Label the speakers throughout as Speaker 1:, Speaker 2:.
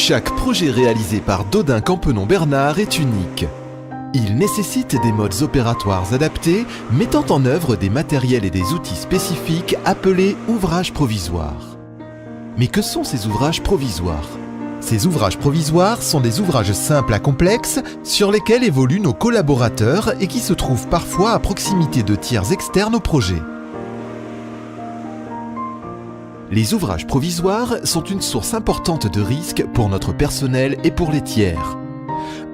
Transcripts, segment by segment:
Speaker 1: Chaque projet réalisé par Dodin Campenon Bernard est unique. Il nécessite des modes opératoires adaptés, mettant en œuvre des matériels et des outils spécifiques appelés ouvrages provisoires. Mais que sont ces ouvrages provisoires ? Ces ouvrages provisoires sont des ouvrages simples à complexes sur lesquels évoluent nos collaborateurs et qui se trouvent parfois à proximité de tiers externes au projet. Les ouvrages provisoires sont une source importante de risques pour notre personnel et pour les tiers.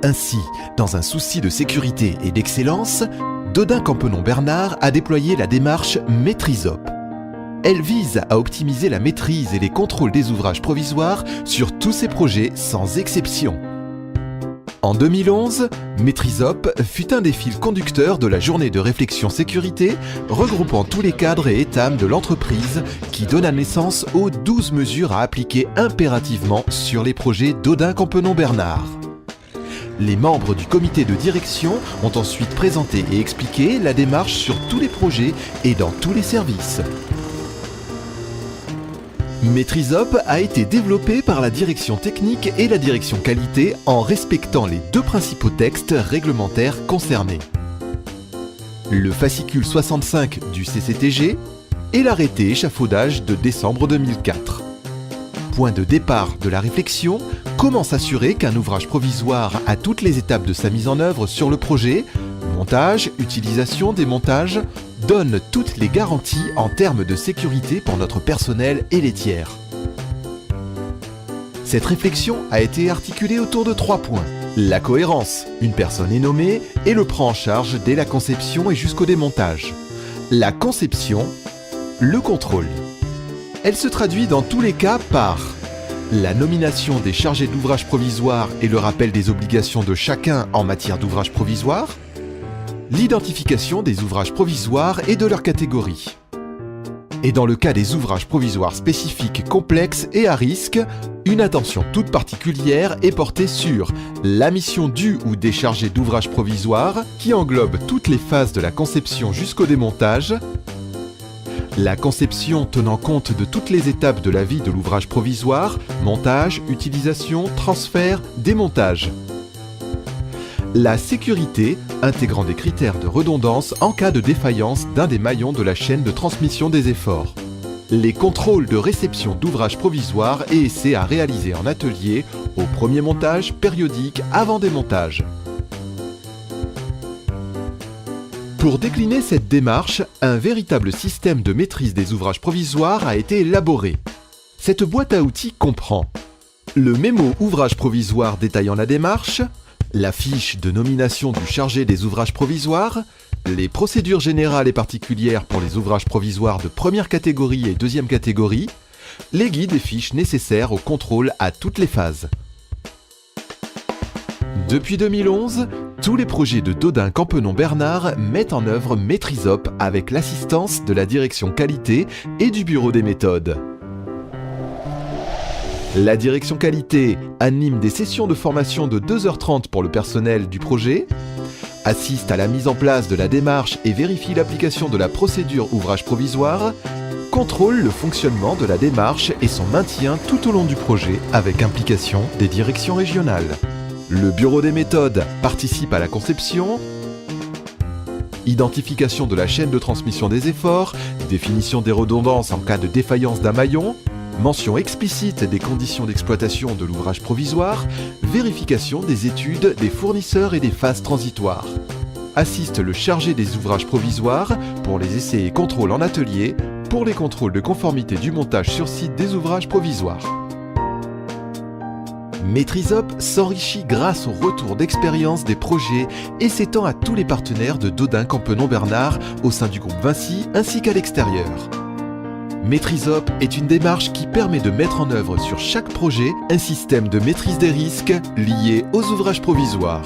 Speaker 1: Ainsi, dans un souci de sécurité et d'excellence, Dodin Campenon Bernard a déployé la démarche MaîtriseOp. Elle vise à optimiser la maîtrise et les contrôles des ouvrages provisoires sur tous ses projets sans exception. En 2011, MaîtriseOp fut un des fils conducteurs de la journée de réflexion sécurité, regroupant tous les cadres et étames de l'entreprise qui donna naissance aux 12 mesures à appliquer impérativement sur les projets Dodin Campenon Bernard. Les membres du comité de direction ont ensuite présenté et expliqué la démarche sur tous les projets et dans tous les services. MaîtriseOp a été développé par la direction technique et la direction qualité en respectant les deux principaux textes réglementaires concernés. Le fascicule 65 du CCTG et l'arrêté échafaudage de décembre 2004. Point de départ de la réflexion, comment s'assurer qu'un ouvrage provisoire à toutes les étapes de sa mise en œuvre sur le projet, montage, utilisation, démontage, donne toutes les garanties en termes de sécurité pour notre personnel et les tiers. Cette réflexion a été articulée autour de 3 points. La cohérence, une personne est nommée et le prend en charge dès la conception et jusqu'au démontage. La conception, le contrôle. Elle se traduit dans tous les cas par la nomination des chargés d'ouvrage provisoire et le rappel des obligations de chacun en matière d'ouvrage provisoire, l'identification des ouvrages provisoires et de leur catégorie. Et dans le cas des ouvrages provisoires spécifiques, complexes et à risque, une attention toute particulière est portée sur la mission du ou des chargés d'ouvrage provisoire qui englobe toutes les phases de la conception jusqu'au démontage, la conception tenant compte de toutes les étapes de la vie de l'ouvrage provisoire, montage, utilisation, transfert, démontage. La sécurité, intégrant des critères de redondance en cas de défaillance d'un des maillons de la chaîne de transmission des efforts. Les contrôles de réception d'ouvrages provisoires et essais à réaliser en atelier, au premier montage périodique avant démontage. Pour décliner cette démarche, un véritable système de maîtrise des ouvrages provisoires a été élaboré. Cette boîte à outils comprend le mémo ouvrage provisoire détaillant la démarche, la fiche de nomination du chargé des ouvrages provisoires, les procédures générales et particulières pour les ouvrages provisoires de première catégorie et deuxième catégorie, les guides et fiches nécessaires au contrôle à toutes les phases. Depuis 2011, tous les projets de Dodin Campenon Bernard mettent en œuvre MaîtriseOp avec l'assistance de la direction qualité et du bureau des méthodes. La direction qualité anime des sessions de formation de 2h30 pour le personnel du projet, assiste à la mise en place de la démarche et vérifie l'application de la procédure ouvrage provisoire, contrôle le fonctionnement de la démarche et son maintien tout au long du projet avec implication des directions régionales. Le bureau des méthodes participe à la conception, identification de la chaîne de transmission des efforts, définition des redondances en cas de défaillance d'un maillon, mention explicite des conditions d'exploitation de l'ouvrage provisoire, vérification des études des fournisseurs et des phases transitoires. Assiste le chargé des ouvrages provisoires pour les essais et contrôles en atelier, pour les contrôles de conformité du montage sur site des ouvrages provisoires. MaîtriseOp s'enrichit grâce au retour d'expérience des projets et s'étend à tous les partenaires de Dodin Campenon Bernard au sein du groupe Vinci ainsi qu'à l'extérieur. MaîtriseOp est une démarche qui permet de mettre en œuvre sur chaque projet un système de maîtrise des risques liés aux ouvrages provisoires.